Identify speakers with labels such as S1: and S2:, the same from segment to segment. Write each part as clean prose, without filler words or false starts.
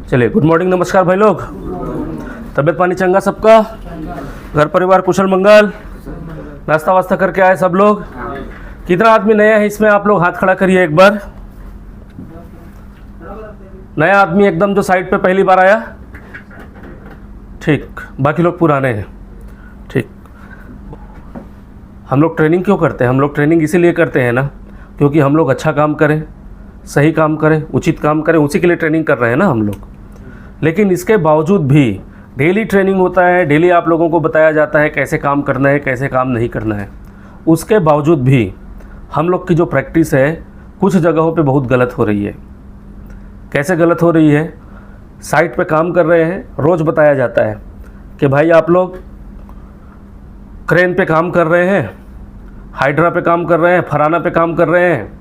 S1: चलिए, good morning, नमस्कार भाई लोग। तबीयत पानी चंगा सबका? घर परिवार कुशल मंगल? नाश्ता वास्ता करके आए सब लोग? कितना आदमी नया है इसमें? आप लोग हाथ खड़ा करिए एक बार। नया आदमी एकदम जो साइड पे पहली बार आया? ठीक, बाकी लोग पुराने हैं। ठीक। हम लोग ट्रेनिंग क्यों करते हैं? हम लोग ट्रेनिंग इसीलिए करते हैं ना, क्योंकि हम लोग अच्छा काम करें, सही काम करें, उचित काम करें, उसी के लिए ट्रेनिंग कर रहे हैं ना हम लोग। लेकिन इसके बावजूद भी डेली ट्रेनिंग होता है, डेली आप लोगों को बताया जाता है कैसे काम करना है, कैसे काम नहीं करना है। उसके बावजूद भी हम लोग की जो प्रैक्टिस है कुछ जगहों पे बहुत गलत हो रही है। कैसे गलत हो रही है? साइट पे काम कर रहे हैं, रोज़ बताया जाता है कि भाई आप लोग क्रेन पे काम कर रहे हैं, हाइड्रा पे काम कर रहे हैं, फराना पे काम कर रहे हैं,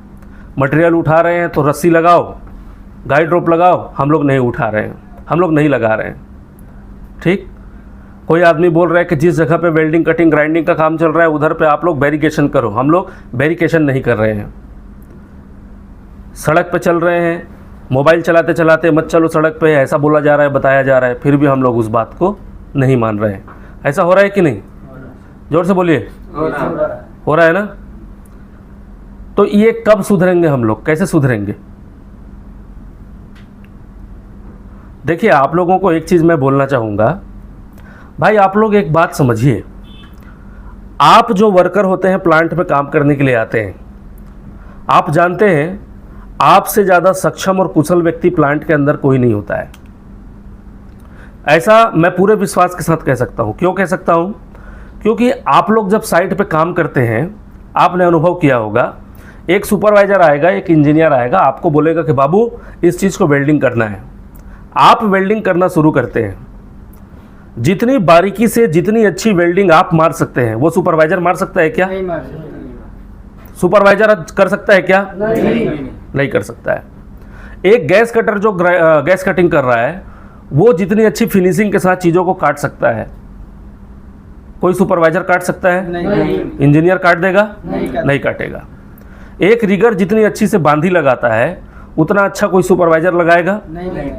S1: मटेरियल उठा रहे हैं तो रस्सी लगाओ, गाइड रोप लगाओ। हम लोग नहीं उठा रहे हैं, हम लोग नहीं लगा रहे हैं। ठीक। कोई आदमी बोल रहा है कि जिस जगह पे वेल्डिंग, कटिंग, ग्राइंडिंग का काम चल रहा है उधर पे आप लोग बैरिकेशन करो। हम लोग बैरिकेशन नहीं कर रहे हैं। सड़क पे चल रहे हैं, मोबाइल चलाते चलाते मत चलो सड़क पे, ऐसा बोला जा रहा है, बताया जा रहा है, फिर भी हम लोग उस बात को नहीं मान रहे हैं। ऐसा हो रहा है कि नहीं? जोर से बोलिए। हो रहा है ना? तो ये कब सुधरेंगे हम लोग? कैसे सुधरेंगे? देखिए, आप लोगों को एक चीज़ मैं बोलना चाहूँगा भाई, आप लोग एक बात समझिए। आप जो वर्कर होते हैं, प्लांट में काम करने के लिए आते हैं, आप जानते हैं आपसे ज़्यादा सक्षम और कुशल व्यक्ति प्लांट के अंदर कोई नहीं होता है। ऐसा मैं पूरे विश्वास के साथ कह सकता हूँ। क्यों कह सकता हूँ? क्योंकि आप लोग जब साइट पे काम करते हैं, आपने अनुभव किया होगा, एक सुपरवाइज़र आएगा, एक इंजीनियर आएगा, आपको बोलेगा कि बाबू इस चीज़ को वेल्डिंग करना है। आप वेल्डिंग करना शुरू करते हैं। जितनी बारीकी से जितनी अच्छी वेल्डिंग आप मार सकते हैं, वो सुपरवाइज़र मार सकता है क्या? नहीं मार सकता। सुपरवाइज़र कर सकता है क्या? नहीं कर सकता है। एक गैस कटर जो गैस कटिंग कर रहा है, वो जितनी अच्छी फिनिशिंग के साथ चीज़ों को काट सकता है, कोई सुपरवाइज़र काट सकता है? नहीं। इंजीनियर काट देगा? नहीं काटेगा। एक रिगर जितनी अच्छी से बांधी लगाता है, उतना अच्छा कोई सुपरवाइज़र लगाएगा? नहीं।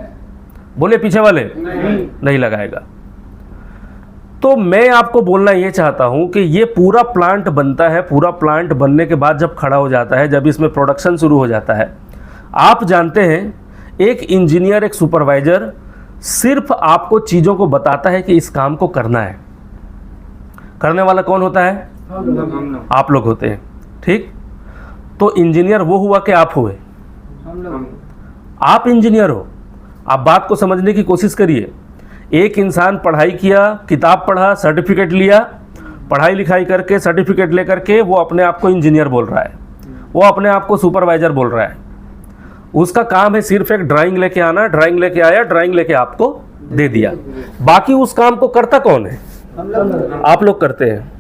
S1: बोले पीछे वाले? नहीं लगाएगा। तो मैं आपको बोलना ये चाहता हूं कि ये पूरा प्लांट बनता है, पूरा प्लांट बनने के बाद जब खड़ा हो जाता है, जब इसमें प्रोडक्शन शुरू हो जाता है, आप जानते हैं एक इंजीनियर, एक सुपरवाइज़र सिर्फ आपको चीज़ों को बताता है कि इस काम को करना है। करने वाला कौन होता है? आप लोग होते हैं। ठीक। तो इंजीनियर वो हुआ कि आप हुए? आप इंजीनियर हो। आप बात को समझने की कोशिश करिए। एक इंसान पढ़ाई किया, किताब पढ़ा, सर्टिफिकेट लिया, पढ़ाई लिखाई करके सर्टिफिकेट लेकर के वो अपने आप को इंजीनियर बोल रहा है, वो अपने आप को सुपरवाइज़र बोल रहा है। उसका काम है सिर्फ एक ड्राइंग लेके आना, ड्राइंग लेके आया, ड्राइंग लेके आपको दे दिया। बाकी उस काम को करता कौन है? आप लोग करते हैं।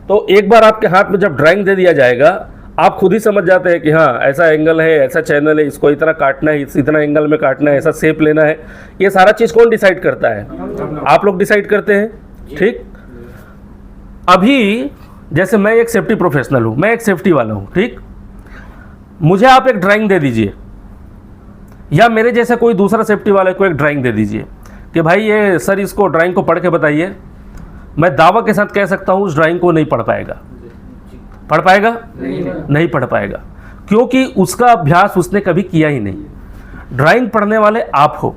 S1: तो एक बार आपके हाथ में जब ड्राइंग दे दिया जाएगा, आप खुद ही समझ जाते हैं कि हाँ ऐसा एंगल है, ऐसा चैनल है, इसको इतना काटना है, इतना एंगल में काटना है, ऐसा शेप लेना है। ये सारा चीज़ कौन डिसाइड करता है? आप लोग डिसाइड करते हैं। ठीक। अभी जैसे मैं एक सेफ्टी प्रोफेशनल हूँ, मैं एक सेफ्टी वाला हूँ। ठीक। मुझे आप एक ड्राइंग दे दीजिए, या मेरे जैसे कोई दूसरा सेफ्टी वाले को एक ड्राइंग दे दीजिए कि भाई ये सर इसको ड्राइंग को पढ़ के बताइए। मैं दावा के साथ कह सकता हूँ उस ड्राइंग को नहीं पढ़ पाएगा। पढ़ पाएगा? नहीं पढ़ पाएगा, क्योंकि उसका अभ्यास उसने कभी किया ही नहीं। ड्राइंग पढ़ने वाले आप हो,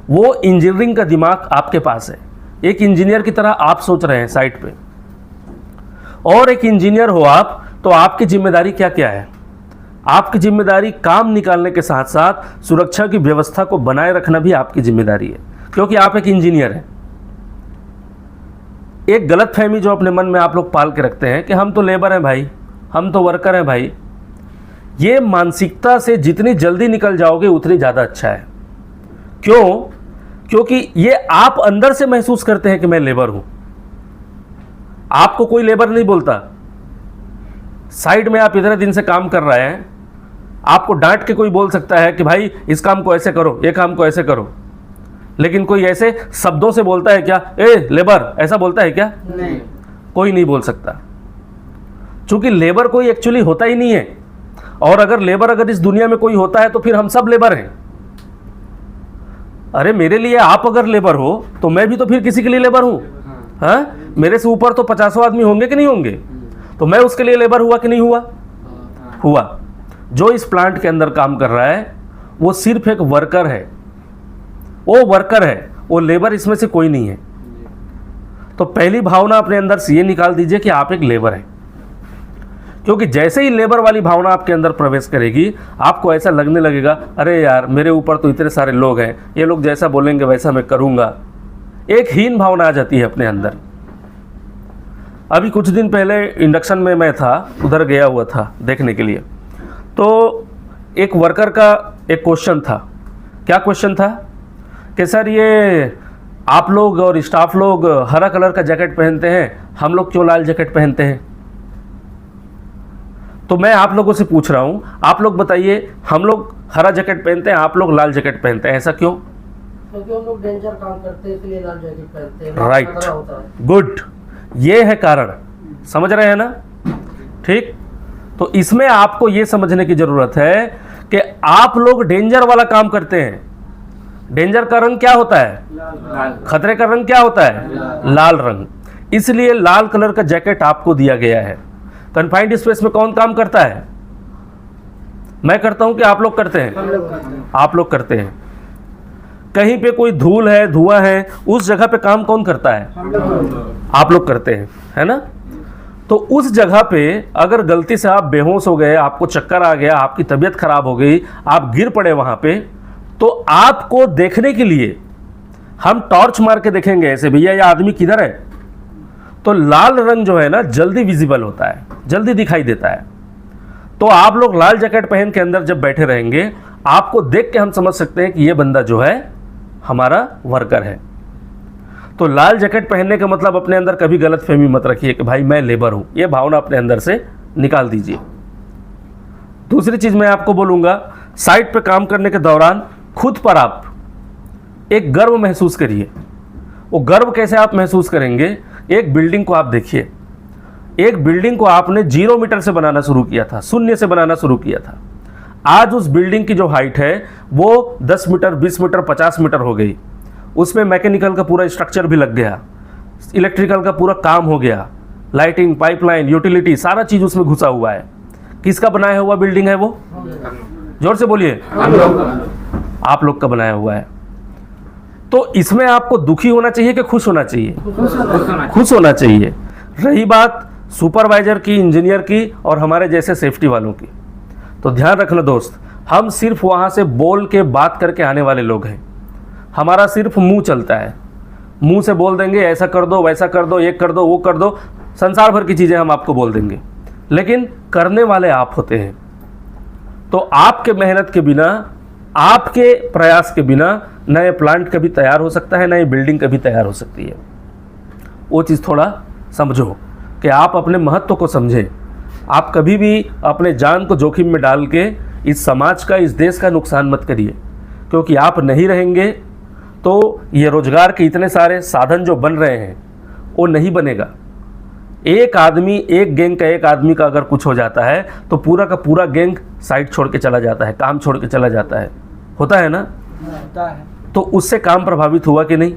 S1: वो इंजीनियरिंग का दिमाग आपके पास है। एक इंजीनियर की तरह आप सोच रहे हैं साइट पे, और एक इंजीनियर हो आप, तो आपकी जिम्मेदारी क्या क्या है? आपकी जिम्मेदारी काम निकालने के साथ साथ सुरक्षा की व्यवस्था को बनाए रखना भी आपकी जिम्मेदारी है, क्योंकि आप एक इंजीनियर हैं। एक गलत फहमी जो अपने मन में आप लोग पाल के रखते हैं कि हम तो लेबर हैं भाई, हम तो वर्कर हैं भाई, ये मानसिकता से जितनी जल्दी निकल जाओगे उतनी ज़्यादा अच्छा है। क्यों? क्योंकि ये आप अंदर से महसूस करते हैं कि मैं लेबर हूं। आपको कोई लेबर नहीं बोलता। साइड में आप इतने दिन से काम कर रहे हैं, आपको डांट के कोई बोल सकता है कि भाई इस काम को ऐसे करो, ये काम को ऐसे करो, लेकिन कोई ऐसे शब्दों से बोलता है क्या? ए लेबर, ऐसा बोलता है क्या? नहीं। कोई नहीं बोल सकता, क्योंकि लेबर कोई एक्चुअली होता ही नहीं है। और अगर लेबर इस दुनिया में कोई होता है तो फिर हम सब लेबर हैं। अरे मेरे लिए आप अगर लेबर हो तो मैं भी तो फिर किसी के लिए लेबर हूँ। हाँ, मेरे से ऊपर तो 50 आदमी होंगे कि नहीं होंगे, तो मैं उसके लिए लेबर हुआ कि नहीं हुआ? हुआ। जो इस प्लांट के अंदर काम कर रहा है वो सिर्फ एक वर्कर है, वो वर्कर है, वो लेबर इसमें से कोई नहीं है। तो पहली भावना अपने अंदर से ये निकाल दीजिए कि आप एक लेबर हैं, क्योंकि जैसे ही लेबर वाली भावना आपके अंदर प्रवेश करेगी आपको ऐसा लगने लगेगा अरे यार मेरे ऊपर तो इतने सारे लोग हैं, ये लोग जैसा बोलेंगे वैसा मैं करूँगा। एक हीन भावना आ जाती है अपने अंदर। अभी कुछ दिन पहले इंडक्शन में मैं था, उधर गया हुआ था देखने के लिए, तो एक वर्कर का एक क्वेश्चन था। क्या क्वेश्चन था कि सर ये आप लोग और स्टाफ लोग हरा कलर का जैकेट पहनते हैं, हम लोग क्यों लाल जैकेट पहनते हैं? तो मैं आप लोगों से पूछ रहा हूं, आप लोग बताइए, हम लोग हरा जैकेट पहनते हैं, आप लोग लाल जैकेट पहनते हैं, ऐसा क्यों?
S2: क्योंकि हम लोग डेंजर काम करते हैं इसलिए लाल जैकेट पहनते हैं।
S1: राइट, गुड, ये है कारण। समझ रहे हैं ना? ठीक। तो इसमें आपको ये समझने की जरूरत है कि आप लोग डेंजर वाला काम करते हैं। डेंजर का रंग क्या होता है? खतरे का रंग क्या होता है? लाल रंग। इसलिए लाल कलर का जैकेट आपको दिया गया है। कन्फाइंड स्पेस में कौन काम करता है? मैं करता हूं कि आप लोग करते हैं? आप लोग करते हैं। कहीं पे कोई धूल है, धुआं है, उस जगह पे काम कौन करता है? आप लोग करते हैं, है ना? तो उस जगह पे अगर गलती से आप बेहोश हो गए, आपको चक्कर आ गया, आपकी तबीयत खराब हो गई, आप गिर पड़े वहां पे, तो आपको देखने के लिए हम टॉर्च मार के देखेंगे ऐसे, भैया ये आदमी किधर है? तो लाल रंग जो है ना जल्दी विजिबल होता है, जल्दी दिखाई देता है। तो आप लोग लाल जैकेट पहन के अंदर जब बैठे रहेंगे, आपको देख के हम समझ सकते हैं कि ये बंदा जो है हमारा वर्कर है। तो लाल जैकेट पहनने का मतलब अपने अंदर कभी गलत फहमी मत रखिए कि भाई मैं लेबर हूं, ये भावना अपने अंदर से निकाल दीजिए। दूसरी चीज मैं आपको बोलूंगा, साइट पे काम करने के दौरान खुद पर आप एक गर्व महसूस करिए। वो गर्व कैसे आप महसूस करेंगे? एक बिल्डिंग को आप देखिए, एक बिल्डिंग को आपने 0 मीटर से बनाना शुरू किया था, शून्य से बनाना शुरू किया था। आज उस बिल्डिंग की जो हाइट है वो 10 मीटर, 20 मीटर, 50 मीटर हो गई। उसमें मैकेनिकल का पूरा स्ट्रक्चर भी लग गया, इलेक्ट्रिकल का पूरा काम हो गया, लाइटिंग, पाइपलाइन, यूटिलिटी, सारा चीज उसमें घुसा हुआ है। किसका बनाया हुआ बिल्डिंग है वो? जोर से बोलिए। आप लोग का बनाया हुआ है। तो इसमें आपको दुखी होना चाहिए कि खुश होना चाहिए? खुश होना चाहिए। रही बात सुपरवाइजर की, इंजीनियर की और हमारे जैसे सेफ्टी वालों की, तो ध्यान रखना दोस्त, हम सिर्फ वहां से बोल के बात करके आने वाले लोग हैं। हमारा सिर्फ मुंह चलता है, मुंह से बोल देंगे ऐसा कर दो, वैसा कर दो, ये कर दो, वो कर दो, संसार भर की चीजें हम आपको बोल देंगे, लेकिन करने वाले आप होते हैं। तो आपके मेहनत के बिना, आपके प्रयास के बिना न ये प्लांट कभी तैयार हो सकता है, न ये बिल्डिंग कभी तैयार हो सकती है। वो चीज़ थोड़ा समझो कि आप अपने महत्व को समझें। आप कभी भी अपने जान को जोखिम में डाल के इस समाज का, इस देश का नुकसान मत करिए, क्योंकि आप नहीं रहेंगे तो ये रोजगार के इतने सारे साधन जो बन रहे हैं वो नहीं बनेगा। एक आदमी, एक गैंग का एक आदमी का अगर कुछ हो जाता है तो पूरा का पूरा गैंग साइड छोड़ के चला जाता है, काम छोड़ के चला जाता है। होता है ना?
S2: होता है।
S1: तो उससे काम प्रभावित हुआ कि नहीं?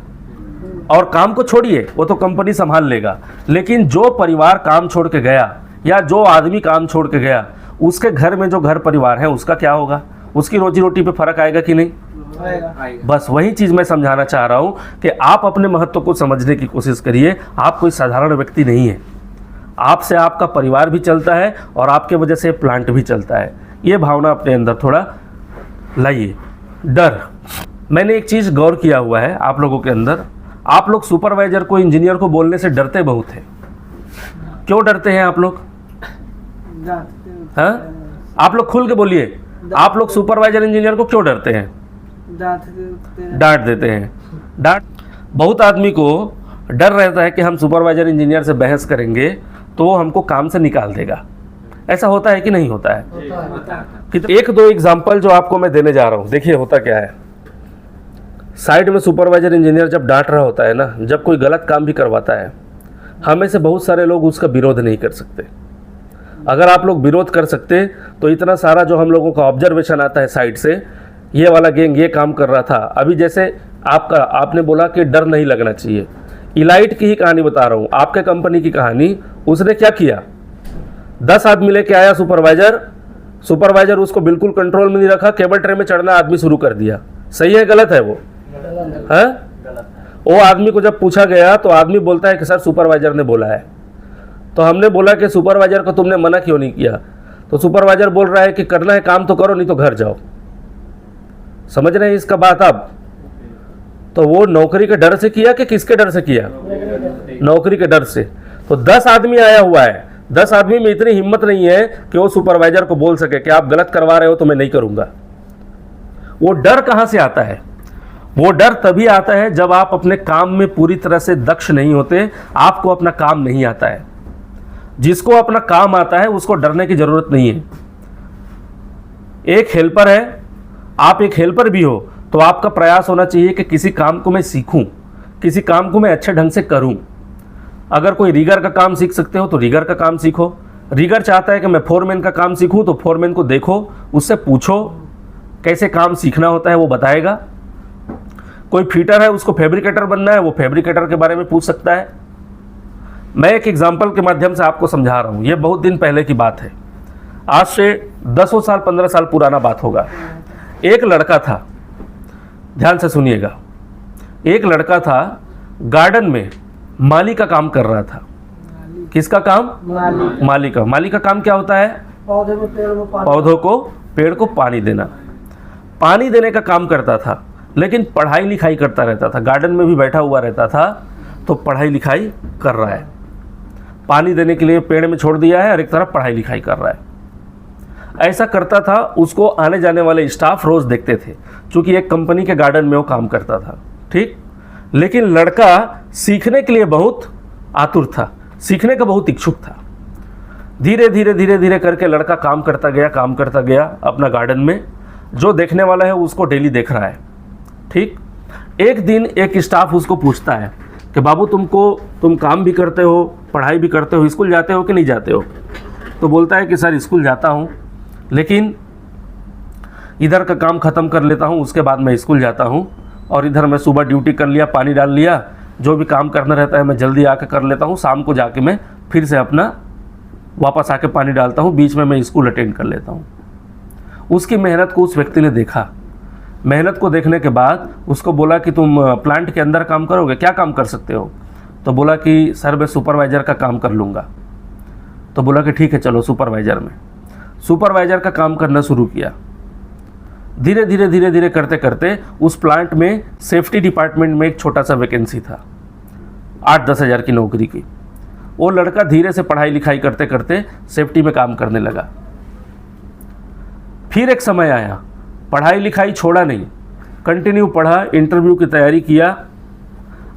S1: और काम को छोड़िए, वो तो कंपनी संभाल लेगा, लेकिन जो परिवार काम छोड़ के गया या जो आदमी काम छोड़ के गया, उसके घर में जो घर परिवार है उसका क्या होगा? उसकी रोजी रोटी पे फर्क आएगा कि नहीं? बस वही चीज मैं समझाना चाह रहा हूं कि आप अपने महत्व को समझने की कोशिश करिए। आप कोई साधारण व्यक्ति नहीं है, आपसे आपका परिवार भी चलता है और आपके वजह से प्लांट भी चलता है। ये भावना अपने अंदर थोड़ा लाइए। डर, मैंने एक चीज़ गौर किया हुआ है आप लोगों के अंदर, आप लोग सुपरवाइजर को, इंजीनियर को बोलने से डरते बहुत हैं। क्यों डरते हैं आप लोग? हाँ, आप लोग खुल के बोलिए, आप लोग सुपरवाइजर, इंजीनियर को क्यों डरते हैं? डांट देते हैं। डांट, बहुत आदमी को डर रहता है कि हम सुपरवाइजर, इंजीनियर से बहस करेंगे तो वो हमको काम से निकाल देगा। ऐसा होता है कि नहीं होता है? कि एक दो एग्जाम्पल जो आपको मैं देने जा रहा हूँ, देखिए होता क्या है। साइड में सुपरवाइजर, इंजीनियर जब डांट रहा होता है ना, जब कोई गलत काम भी करवाता है, हमें से बहुत सारे लोग उसका विरोध नहीं कर सकते। अगर आप लोग विरोध कर सकते तो इतना सारा जो हम लोगों का ऑब्जर्वेशन आता है साइड से, ये वाला गैंग ये काम कर रहा था। अभी जैसे आपने बोला कि डर नहीं लगना चाहिए, इलाइट की ही कहानी बता रहा हूँ, आपके कंपनी की कहानी। उसने क्या किया, 10 आदमी लेके आया सुपरवाइजर उसको बिल्कुल कंट्रोल में नहीं रखा, केबल ट्रे में चढ़ना आदमी शुरू कर दिया। सही है गलत है वो? है वो आदमी को जब पूछा गया तो आदमी बोलता है कि सर सुपरवाइजर ने बोला है। तो हमने बोला कि सुपरवाइजर को तुमने मना क्यों नहीं किया? तो सुपरवाइजर बोल रहा है कि करना है काम तो करो, नहीं तो घर जाओ। समझ रहे हैं इसका बात आप? तो वो नौकरी के डर से किया कि किसके डर से किया? नौकरी के डर से। तो 10 आदमी आया हुआ है, 10 आदमी में इतनी हिम्मत नहीं है कि वो सुपरवाइजर को बोल सके कि आप गलत करवा रहे हो तो मैं नहीं करूंगा। वो डर कहां से आता है? वो डर तभी आता है जब आप अपने काम में पूरी तरह से दक्ष नहीं होते, आपको अपना काम नहीं आता है। जिसको अपना काम आता है उसको डरने की जरूरत नहीं है। एक हेल्पर है, आप एक हेल्पर भी हो तो आपका प्रयास होना चाहिए कि किसी काम को मैं सीखूं, किसी काम को मैं अच्छे ढंग से करूं। अगर कोई रीगर का काम सीख सकते हो तो रीगर का काम सीखो। रीगर चाहता है कि मैं फोरमैन का काम सीखूं तो फोरमैन को देखो, उससे पूछो कैसे काम सीखना होता है, वो बताएगा। कोई फीटर है, उसको फैब्रिकेटर बनना है, वो फैब्रिकेटर के बारे में पूछ सकता है। मैं एक एग्जाम्पल के माध्यम से आपको समझा रहा हूँ। ये बहुत दिन पहले की बात है, आज से 10 साल 15 साल पुराना बात होगा। एक लड़का था, ध्यान से सुनिएगा, एक लड़का था गार्डन में माली का काम कर रहा था। किसका काम? माली का। माली का काम क्या होता है? पौधों को, पेड़ को पानी देना। पानी देने का काम करता था, लेकिन पढ़ाई लिखाई करता रहता था। गार्डन में भी बैठा हुआ रहता था तो पढ़ाई लिखाई कर रहा है। पानी देने के लिए पेड़ में छोड़ दिया है और एक तरफ पढ़ाई लिखाई कर रहा है। ऐसा करता था, उसको आने जाने वाले स्टाफ रोज देखते थे, क्योंकि एक कंपनी के गार्डन में वो काम करता था। ठीक, लेकिन लड़का सीखने के लिए बहुत आतुर था, सीखने का बहुत इच्छुक था। धीरे धीरे करके लड़का काम करता गया अपना गार्डन में। जो देखने वाला है उसको डेली देख रहा है। ठीक, एक दिन एक स्टाफ उसको पूछता है कि बाबू तुम काम भी करते हो, पढ़ाई भी करते हो, स्कूल जाते हो कि नहीं जाते हो? तो बोलता है कि सर स्कूल जाता हूँ, लेकिन इधर का काम ख़त्म कर लेता हूँ, उसके बाद मैं स्कूल जाता हूँ। और इधर मैं सुबह ड्यूटी कर लिया, पानी डाल लिया, जो भी काम करना रहता है मैं जल्दी आके कर लेता हूँ। शाम को जाके मैं फिर से अपना वापस आके पानी डालता हूँ, बीच में मैं स्कूल अटेंड कर लेता हूँ। उसकी मेहनत को उस व्यक्ति ने देखा। मेहनत को देखने के बाद उसको बोला कि तुम प्लांट के अंदर काम करोगे, क्या काम कर सकते हो? तो बोला कि सर मैं सुपरवाइज़र का काम कर लूँगा। तो बोला कि ठीक है चलो सुपरवाइज़र में। सुपरवाइज़र का काम करना शुरू किया। धीरे धीरे करते करते उस प्लांट में सेफ्टी डिपार्टमेंट में एक छोटा सा वैकेंसी था, 8-10 हज़ार की नौकरी की। वो लड़का धीरे से पढ़ाई लिखाई करते करते सेफ्टी में काम करने लगा। फिर एक समय आया, पढ़ाई लिखाई छोड़ा नहीं, कंटिन्यू पढ़ा, इंटरव्यू की तैयारी किया।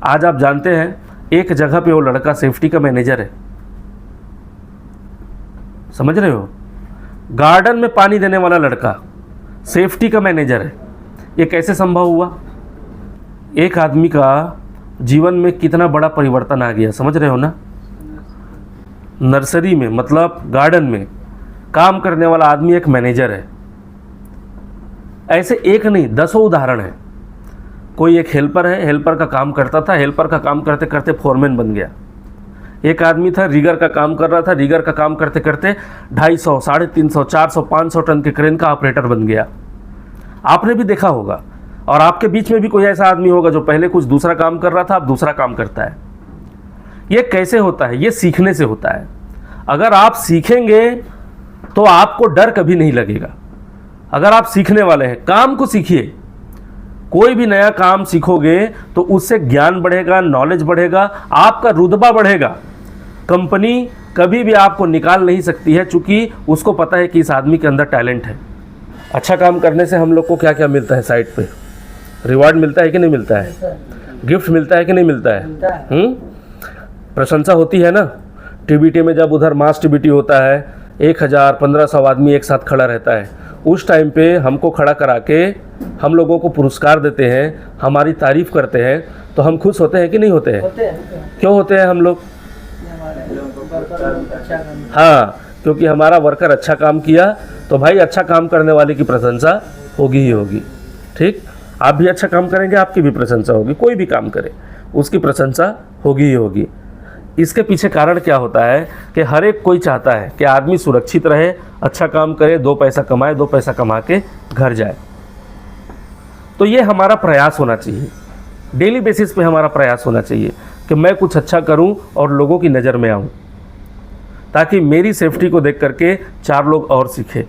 S1: आज आप जानते हैं एक जगह पे वो लड़का सेफ्टी का मैनेजर है। समझ रहे हो? गार्डन में पानी देने वाला लड़का सेफ्टी का मैनेजर है। ये कैसे संभव हुआ? एक आदमी का जीवन में कितना बड़ा परिवर्तन आ गया, समझ रहे हो ना? नर्सरी में, मतलब गार्डन में काम करने वाला आदमी एक मैनेजर है। ऐसे एक नहीं, 10 उदाहरण है। कोई एक हेल्पर है, हेल्पर का काम करता था, हेल्पर का काम करते करते फोरमैन बन गया। एक आदमी था, रीगर का काम कर रहा था, रीगर का काम करते करते 250, 350, 400, 500 टन के क्रेन का ऑपरेटर बन गया। आपने भी देखा होगा, और आपके बीच में भी कोई ऐसा आदमी होगा जो पहले कुछ दूसरा काम कर रहा था, अब दूसरा काम करता है। ये कैसे होता है? ये सीखने से होता है। अगर आप सीखेंगे तो आपको डर कभी नहीं लगेगा। अगर आप सीखने वाले हैं, काम को सीखिए। कोई भी नया काम सीखोगे तो उससे ज्ञान बढ़ेगा, नॉलेज बढ़ेगा, आपका रुतबा बढ़ेगा। कंपनी कभी भी आपको निकाल नहीं सकती है, क्योंकि उसको पता है कि इस आदमी के अंदर टैलेंट है। अच्छा काम करने से हम लोग को क्या क्या मिलता है? साइड पे रिवार्ड मिलता है कि नहीं मिलता है? गिफ्ट मिलता है कि नहीं मिलता है? प्रशंसा होती है ना। टीबीटी में जब उधर मास टीबीटी होता है, 1000-1500 आदमी एक साथ खड़ा रहता है, उस टाइम पे हमको खड़ा करा के हम लोगों को पुरस्कार देते हैं, हमारी तारीफ करते हैं, तो हम खुश होते हैं कि नहीं होते हैं? क्यों होते हैं हम लोग? हाँ, क्योंकि हमारा वर्कर अच्छा काम किया, तो भाई अच्छा काम करने वाले की प्रशंसा होगी ही होगी। ठीक, आप भी अच्छा काम करेंगे, आपकी भी प्रशंसा होगी। कोई भी काम करे उसकी प्रशंसा होगी ही होगी। इसके पीछे कारण क्या होता है कि हर एक कोई चाहता है कि आदमी सुरक्षित रहे, अच्छा काम करे, 2 पैसा कमाए, 2 पैसा कमा के घर जाए। तो ये हमारा प्रयास होना चाहिए, डेली बेसिस पे हमारा प्रयास होना चाहिए कि मैं कुछ अच्छा करूं और लोगों की नज़र में आऊं, ताकि मेरी सेफ्टी को देख करके 4 लोग और सीखें।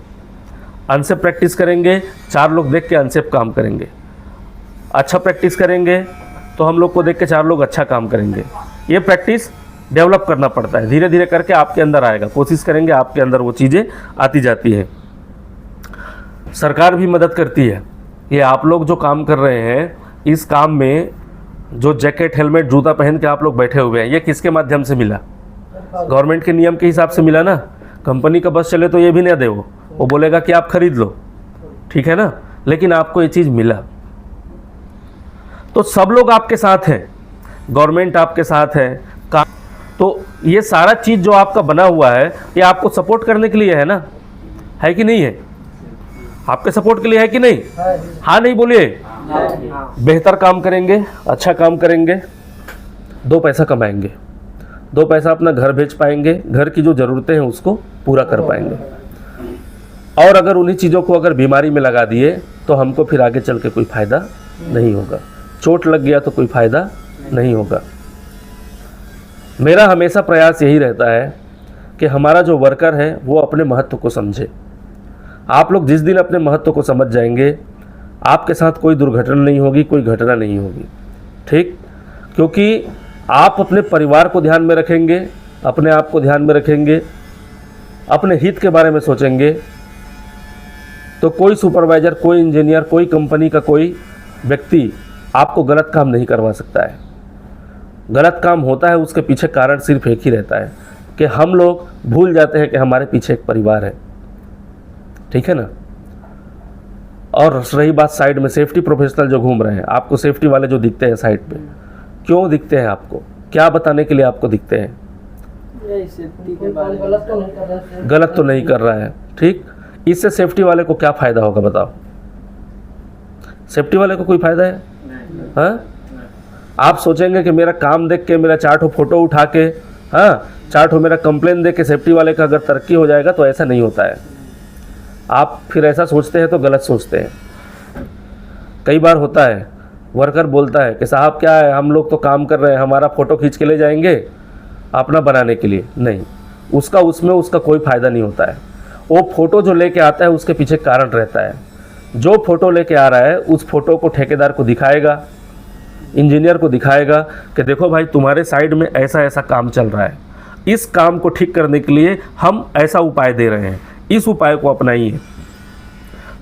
S1: अनसेफ प्रैक्टिस करेंगे, 4 लोग देख के अनसेफ काम करेंगे। अच्छा प्रैक्टिस करेंगे तो हम लोग को देख के 4 लोग अच्छा काम करेंगे। ये प्रैक्टिस डेवलप करना पड़ता है, धीरे धीरे करके आपके अंदर आएगा। कोशिश करेंगे आपके अंदर वो चीज़ें आती जाती है। सरकार भी मदद करती है। ये आप लोग जो काम कर रहे हैं, इस काम में जो जैकेट, हेलमेट, जूता पहन के आप लोग बैठे हुए हैं, ये किसके माध्यम से मिला? गवर्नमेंट के नियम के हिसाब से मिला ना। कंपनी का बस चले तो ये भी ना दे, वो बोलेगा कि आप खरीद लो, ठीक है ना, लेकिन आपको ये चीज़ मिला। तो सब लोग आपके साथ हैं, गवर्नमेंट आपके साथ है। तो ये सारा चीज़ जो आपका बना हुआ है, ये आपको सपोर्ट करने के लिए है ना, है कि नहीं है? आपके सपोर्ट के लिए है कि नहीं? हाँ नहीं बोलिए। बेहतर काम करेंगे, अच्छा काम करेंगे, 2 पैसा कमाएंगे, 2 पैसा अपना घर भेज पाएंगे, घर की जो ज़रूरतें हैं उसको पूरा कर पाएंगे। और अगर उन्हीं चीज़ों को अगर बीमारी में लगा दिए तो हमको फिर आगे चल के कोई फ़ायदा नहीं होगा। चोट लग गया तो कोई फ़ायदा नहीं होगा। मेरा हमेशा प्रयास यही रहता है कि हमारा जो वर्कर है वो अपने महत्व को समझे। आप लोग जिस दिन अपने महत्व को समझ जाएंगे, आपके साथ कोई दुर्घटना नहीं होगी, कोई घटना नहीं होगी, ठीक, क्योंकि आप अपने परिवार को ध्यान में रखेंगे, अपने आप को ध्यान में रखेंगे, अपने हित के बारे में सोचेंगे, तो कोई सुपरवाइज़र, कोई इंजीनियर, कोई कंपनी का कोई व्यक्ति आपको गलत काम नहीं करवा सकता है। गलत काम होता है उसके पीछे कारण सिर्फ एक ही रहता है कि हम लोग भूल जाते हैं कि हमारे पीछे एक परिवार है, ठीक है ना। और रही बात साइड में सेफ्टी प्रोफेशनल जो घूम रहे हैं, आपको सेफ्टी वाले जो दिखते हैं साइड पे, क्यों दिखते हैं आपको? क्या बताने के लिए आपको दिखते हैं? गलत तो नहीं कर रहा है, ठीक। इससे सेफ्टी वाले को क्या फ़ायदा होगा बताओ? सेफ्टी वाले को कोई फ़ायदा है? हाँ, आप सोचेंगे कि मेरा काम देख के, मेरा 4 फोटो उठा के, हाँ 4 मेरा कंप्लेन देख के सेफ्टी वाले का अगर तरक्की हो जाएगा, तो ऐसा नहीं होता है। आप फिर ऐसा सोचते हैं तो गलत सोचते हैं। कई बार होता है, वर्कर बोलता है कि साहब क्या है, हम लोग तो काम कर रहे हैं, हमारा फ़ोटो खींच के ले जाएंगे अपना बनाने के लिए। नहीं, उसका कोई फ़ायदा नहीं होता है। वो फ़ोटो जो लेके आता है उसके पीछे कारण रहता है। जो फ़ोटो लेके आ रहा है उस फ़ोटो को ठेकेदार को दिखाएगा, इंजीनियर को दिखाएगा कि देखो भाई तुम्हारे साइड में ऐसा ऐसा काम चल रहा है, इस काम को ठीक करने के लिए हम ऐसा उपाय दे रहे हैं, इस उपाय को अपनाइए।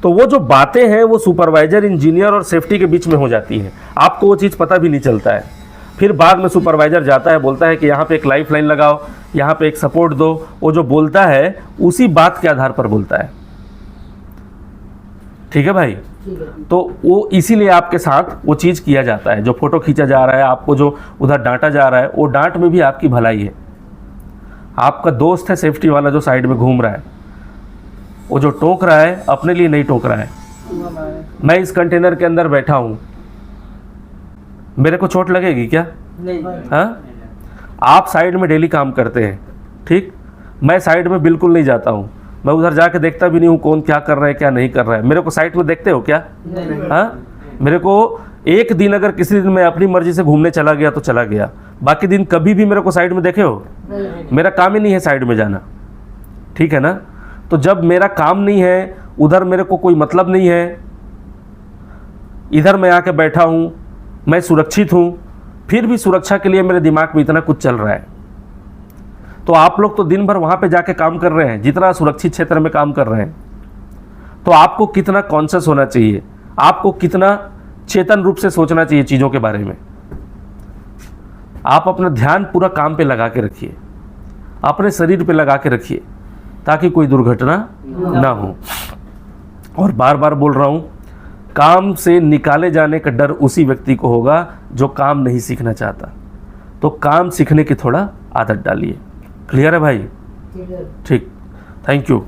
S1: तो वो जो बातें हैं वो सुपरवाइज़र, इंजीनियर और सेफ्टी के बीच में हो जाती हैं, आपको वो चीज़ पता भी नहीं चलता है। फिर बाद में सुपरवाइज़र जाता है, बोलता है कि यहाँ पे एक लाइफ लाइन लगाओ, यहाँ पे एक सपोर्ट दो। वो जो बोलता है उसी बात के आधार पर बोलता है, ठीक है भाई। तो वो इसीलिए आपके साथ वो चीज़ किया जाता है। जो फ़ोटो खींचा जा रहा है, आपको जो उधर डांटा जा रहा है, वो डांट में भी आपकी भलाई है। आपका दोस्त है सेफ्टी वाला जो साइड में घूम रहा है, वो जो टोक रहा है अपने लिए नहीं टोक रहा है। मैं इस कंटेनर के अंदर बैठा हूँ, मेरे को चोट लगेगी क्या?
S2: नहीं।
S1: हाँ, आप साइड में डेली काम करते हैं, ठीक, मैं साइड में बिल्कुल नहीं जाता हूँ। मैं उधर जाके देखता भी नहीं हूँ कौन क्या कर रहा है क्या नहीं कर रहा है। मेरे को साइड में देखते हो क्या? हाँ, मेरे को एक दिन अगर किसी दिन मैं अपनी मर्जी से घूमने चला गया तो चला गया, बाकी दिन कभी भी मेरे को साइड में देखे हो? मेरा काम ही नहीं है साइड में जाना, ठीक है ना। तो जब मेरा काम नहीं है, उधर मेरे को कोई मतलब नहीं है, इधर मैं आके बैठा हूँ, मैं सुरक्षित हूँ, फिर भी सुरक्षा के लिए मेरे दिमाग में इतना कुछ चल रहा है। तो आप लोग तो दिन भर वहाँ पे जाके काम कर रहे हैं, जितना सुरक्षित क्षेत्र में काम कर रहे हैं, तो आपको कितना कॉन्शियस होना चाहिए, आपको कितना चेतन रूप से सोचना चाहिए चीज़ों के बारे में। आप अपना ध्यान पूरा काम पे लगा के रखिए, अपने शरीर पे लगा के रखिए, ताकि कोई दुर्घटना ना हो। और बार बार बोल रहा हूँ, काम से निकाले जाने का डर उसी व्यक्ति को होगा जो काम नहीं सीखना चाहता। तो काम सीखने की थोड़ा आदत डालिए। क्लियर है भाई? ठीक, थैंक यू।